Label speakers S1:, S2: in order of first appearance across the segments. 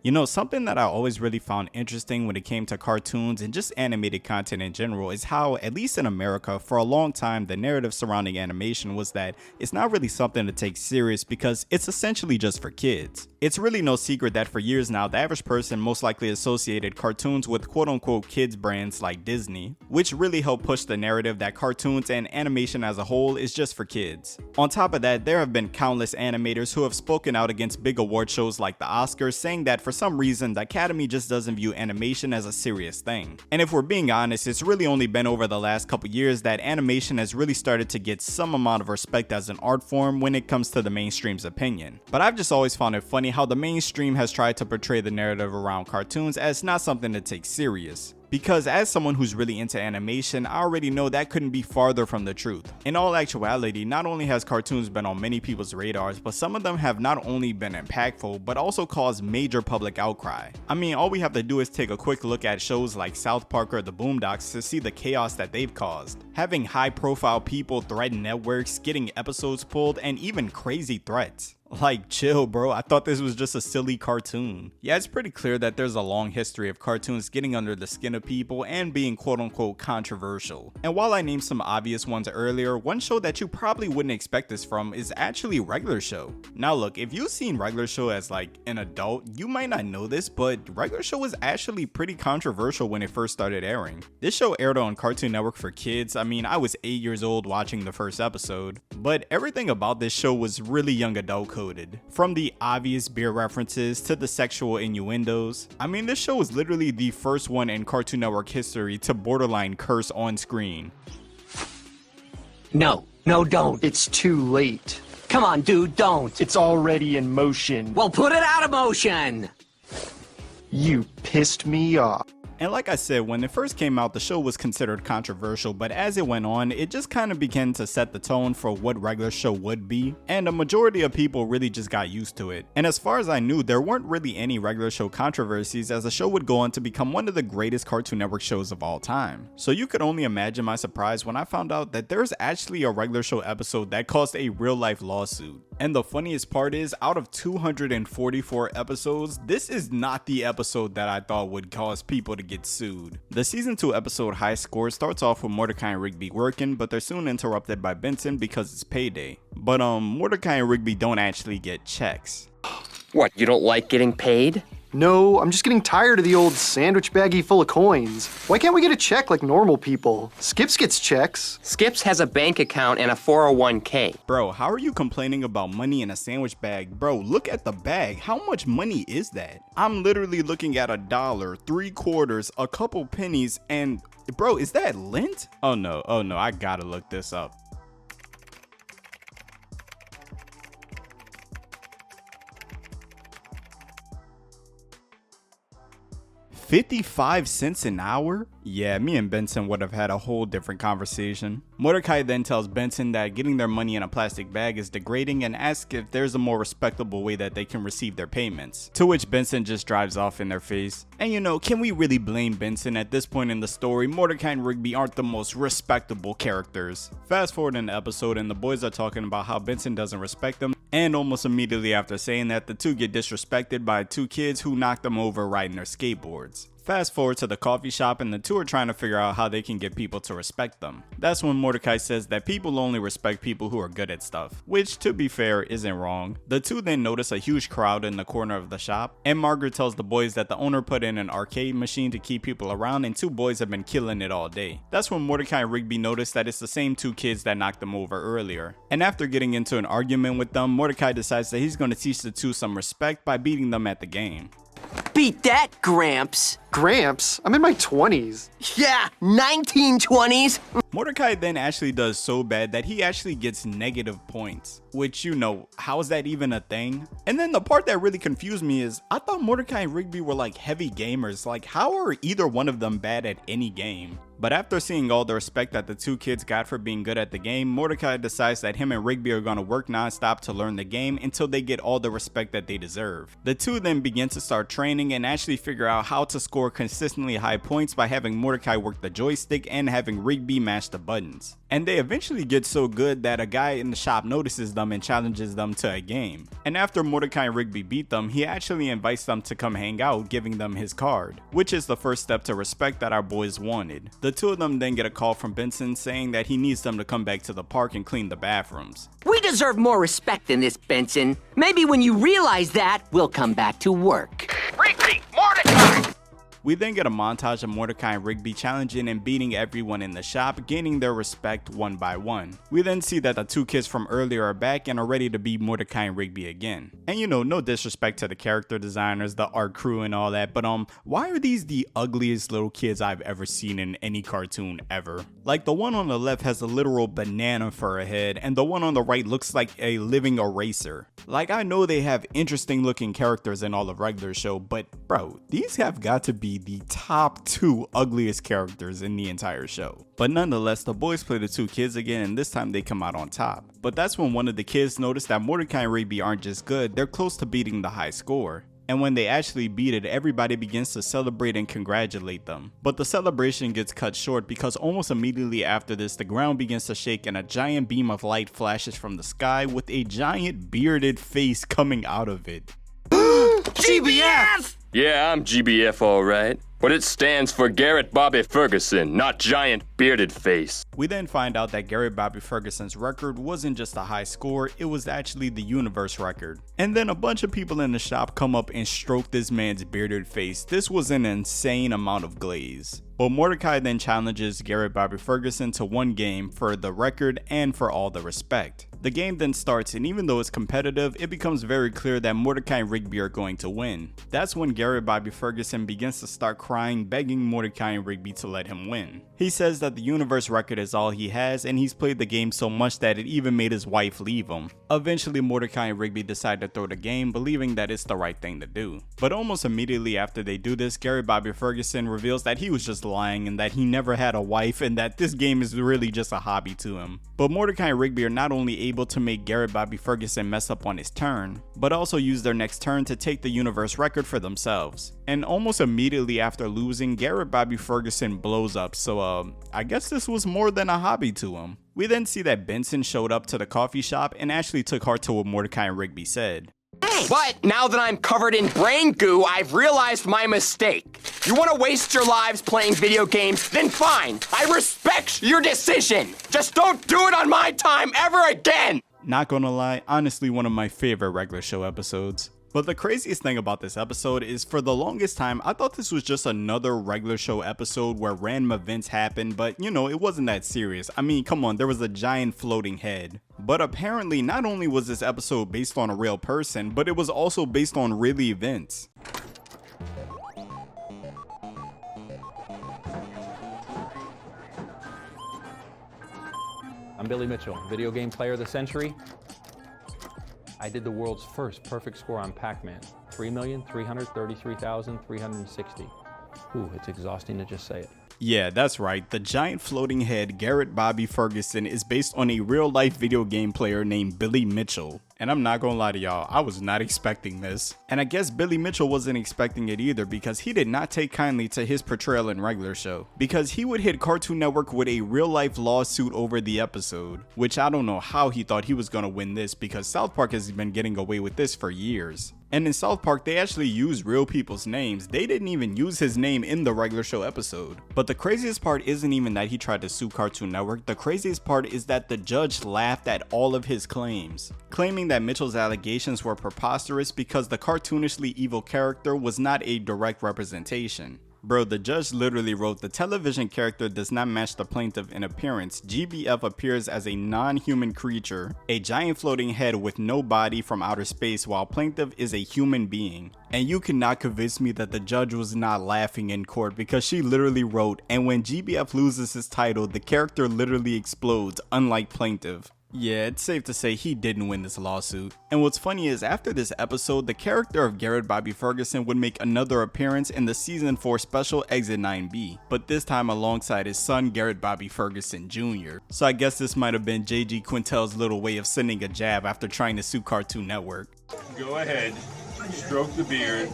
S1: You know, something that I always really found interesting when it came to cartoons and just animated content in general is how, at least in America, for a long time, the narrative surrounding animation was that it's not really something to take serious because it's essentially just for kids. It's really no secret that for years now, the average person most likely associated cartoons with quote-unquote kids brands like Disney, which really helped push the narrative that cartoons and animation as a whole is just for kids. On top of that, there have been countless animators who have spoken out against big award shows like the Oscars, saying that for some reason the Academy just doesn't view animation as a serious thing. And if we're being honest, it's really only been over the last couple years that animation has really started to get some amount of respect as an art form when it comes to the mainstream's opinion. But I've just always found it funny how the mainstream has tried to portray the narrative around cartoons as not something to take serious. Because as someone who's really into animation, I already know that couldn't be farther from the truth. In all actuality, not only has cartoons been on many people's radars, but some of them have not only been impactful, but also caused major public outcry. I mean, all we have to do is take a quick look at shows like South Park or The Boondocks to see the chaos that they've caused. Having high-profile people threaten networks, getting episodes pulled, and even crazy threats. Like, chill bro, I thought this was just a silly cartoon. Yeah, it's pretty clear that there's a long history of cartoons getting under the skin of people and being quote-unquote controversial. And while I named some obvious ones earlier, one show that you probably wouldn't expect this from is actually Regular Show. Now look, if you've seen Regular Show as like an adult, you might not know this, but Regular Show was actually pretty controversial when it first started airing. This show aired on Cartoon Network for kids. I mean, I was 8 years old watching the first episode, but everything about this show was really young adult coded. From the obvious beer references to the sexual innuendos. I mean, this show is literally the first one in Cartoon Network history to borderline curse on screen.
S2: No, don't.
S3: It's too late.
S2: Come on, dude, don't.
S3: It's already in motion.
S2: Well, put it out of motion.
S3: You pissed me off.
S1: And like I said, when it first came out, the show was considered controversial, but as it went on, it just kind of began to set the tone for what Regular Show would be, and a majority of people really just got used to it. And as far as I knew, there weren't really any Regular Show controversies, as the show would go on to become one of the greatest Cartoon Network shows of all time. So you could only imagine my surprise when I found out that there's actually a Regular Show episode that caused a real-life lawsuit. And the funniest part is, out of 244 episodes, this is not the episode that I thought would cause people to get sued. The season 2 episode High Score starts off with Mordecai and Rigby working, but they're soon interrupted by Benson because it's payday. But Mordecai and Rigby don't actually get checks.
S4: What, you don't like getting paid?
S3: No, I'm just getting tired of the old sandwich baggie full of coins. Why can't we get a check like normal people? Skips gets checks.
S4: Skips has a bank account and a 401k.
S1: Bro, how are you complaining about money in a sandwich bag? Bro, look at the bag. How much money is that? I'm literally looking at $1, 3 quarters, a couple pennies, and bro, is that lint? Oh no, I gotta look this up. 55 cents an hour? Yeah, me and Benson would have had a whole different conversation. Mordecai then tells Benson that getting their money in a plastic bag is degrading and asks if there's a more respectable way that they can receive their payments. To which Benson just drives off in their face. And you know, can we really blame Benson? At this point in the story, Mordecai and Rigby aren't the most respectable characters. Fast forward in the episode and the boys are talking about how Benson doesn't respect them, and almost immediately after saying that, the two get disrespected by 2 kids who knock them over riding their skateboards. Fast forward to the coffee shop and the two are trying to figure out how they can get people to respect them. That's when Mordecai says that people only respect people who are good at stuff, which to be fair isn't wrong. The two then notice a huge crowd in the corner of the shop, and Margaret tells the boys that the owner put in an arcade machine to keep people around and 2 boys have been killing it all day. That's when Mordecai and Rigby notice that it's the same 2 kids that knocked them over earlier. And after getting into an argument with them, Mordecai decides that he's going to teach the 2 some respect by beating them at the game.
S2: Beat that, Gramps.
S3: Gramps? I'm in my 20s.
S2: Yeah, 1920s.
S1: Mordecai then actually does so bad that he actually gets negative points, which, you know, how is that even a thing? And then the part that really confused me is, I thought Mordecai and Rigby were like heavy gamers. Like, how are either one of them bad at any game? But after seeing all the respect that the 2 kids got for being good at the game, Mordecai decides that him and Rigby are gonna work non-stop to learn the game until they get all the respect that they deserve. The two then begin to start training and actually figure out how to score score consistently high points by having Mordecai work the joystick and having Rigby mash the buttons. And they eventually get so good that a guy in the shop notices them and challenges them to a game. And after Mordecai and Rigby beat them, he actually invites them to come hang out, giving them his card, which is the first step to respect that our boys wanted. The two of them then get a call from Benson saying that he needs them to come back to the park and clean the bathrooms.
S2: We deserve more respect than this, Benson. Maybe when you realize that, we'll come back to work.
S5: Rigby, Mordecai!
S1: We then get a montage of Mordecai and Rigby challenging and beating everyone in the shop, gaining their respect one by one. We then see that the two kids from earlier are back and are ready to beat Mordecai and Rigby again. And you know, no disrespect to the character designers, the art crew and all that, but why are these the ugliest little kids I've ever seen in any cartoon ever? Like, the one on the left has a literal banana for a head, and the one on the right looks like a living eraser. Like, I know they have interesting looking characters in all of regular show, but bro, these have got to be the top 2 ugliest characters in the entire show. But nonetheless, the boys play the two kids again, and this time they come out on top. But that's when one of the kids notice that Mordecai and Rigby aren't just good, they're close to beating the high score. And when they actually beat it, everybody begins to celebrate and congratulate them. But the celebration gets cut short because almost immediately after this, the ground begins to shake and a giant beam of light flashes from the sky with a giant bearded face coming out of it.
S2: GBF!
S4: Yeah, I'm GBF alright. But it stands for Garrett Bobby Ferguson, not Giant Bearded Face.
S1: We then find out that Garrett Bobby Ferguson's record wasn't just a high score, it was actually the universe record. And then a bunch of people in the shop come up and stroke this man's bearded face. This was an insane amount of glaze. But Mordecai then challenges Garrett Bobby Ferguson to one game for the record and for all the respect. The game then starts, and even though it's competitive, it becomes very clear that Mordecai and Rigby are going to win. That's when Garrett Bobby Ferguson begins to start crying, begging Mordecai and Rigby to let him win. He says that the universe record is all he has, and he's played the game so much that it even made his wife leave him. Eventually, Mordecai and Rigby decide to throw the game, believing that it's the right thing to do. But almost immediately after they do this, Garrett Bobby Ferguson reveals that he was just lying and that he never had a wife and that this game is really just a hobby to him. But Mordecai and Rigby are not only able to make Garrett Bobby Ferguson mess up on his turn, but also use their next turn to take the universe record for themselves. And almost immediately after losing, Garrett Bobby Ferguson blows up, so I guess this was more than a hobby to him. We then see that Benson showed up to the coffee shop and actually took heart to what Mordecai and Rigby said.
S4: But now that I'm covered in brain goo, I've realized my mistake. You want to waste your lives playing video games? Then fine. I respect your decision. Just don't do it on my time ever again.
S1: Not gonna lie, honestly one of my favorite regular show episodes. But the craziest thing about this episode is for the longest time, I thought this was just another regular show episode where random events happened, but you know, it wasn't that serious. I mean, come on, there was a giant floating head. But apparently, not only was this episode based on a real person, but it was also based on real events.
S6: I'm Billy Mitchell, video game player of the century. I did the world's first perfect score on Pac-Man, 3,333,360. Ooh, it's exhausting to just say it.
S1: Yeah, that's right. The giant floating head Garrett Bobby Ferguson is based on a real-life video game player named Billy Mitchell. And I'm not gonna lie to y'all, I was not expecting this. And I guess Billy Mitchell wasn't expecting it either because he did not take kindly to his portrayal in regular show. Because he would hit Cartoon Network with a real-life lawsuit over the episode, which I don't know how he thought he was gonna win this because South Park has been getting away with this for years. And in South Park, they actually use real people's names. They didn't even use his name in the regular show episode. But the craziest part isn't even that he tried to sue Cartoon Network. The craziest part is that the judge laughed at all of his claims, claiming that Mitchell's allegations were preposterous because the cartoonishly evil character was not a direct representation. Bro, the judge literally wrote, the television character does not match the plaintiff in appearance. GBF appears as a non-human creature, a giant floating head with no body from outer space, while plaintiff is a human being. And you cannot convince me that the judge was not laughing in court because she literally wrote, and when GBF loses his title, the character literally explodes, unlike plaintiff. Yeah, it's safe to say he didn't win this lawsuit. And what's funny is after this episode, the character of Garrett Bobby Ferguson would make another appearance in the season 4 special Exit 9B, but this time alongside his son Garrett Bobby Ferguson Jr. So I guess this might have been JG Quintel's little way of sending a jab after trying to sue Cartoon Network.
S7: Go ahead, stroke the beard.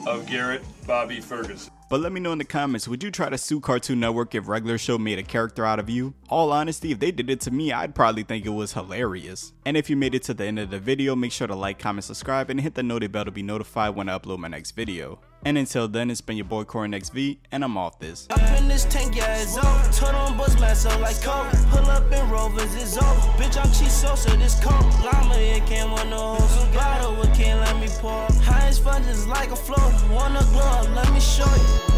S7: of Garrett Bobby Ferguson.
S1: But let me know in the comments, would you try to sue Cartoon Network if regular show made a character out of you? All honesty, if they did it to me, I'd probably think it was hilarious. And if you made it to the end of the video, make sure to like, comment, subscribe, and hit the notification bell to be notified when I upload my next video. And until then, it's been your boy Corey XV, and I'm off this.
S8: Up in this tank, yeah, it's up. Turn on buzz mask up like coke. Pull up in Rovers, it's up. Bitch, I'm cheese sauce, so this coke. Llama, it can't want no host. Bottle, it can't let me pour. High as fun, just like a float. Wanna glow up, let me show you.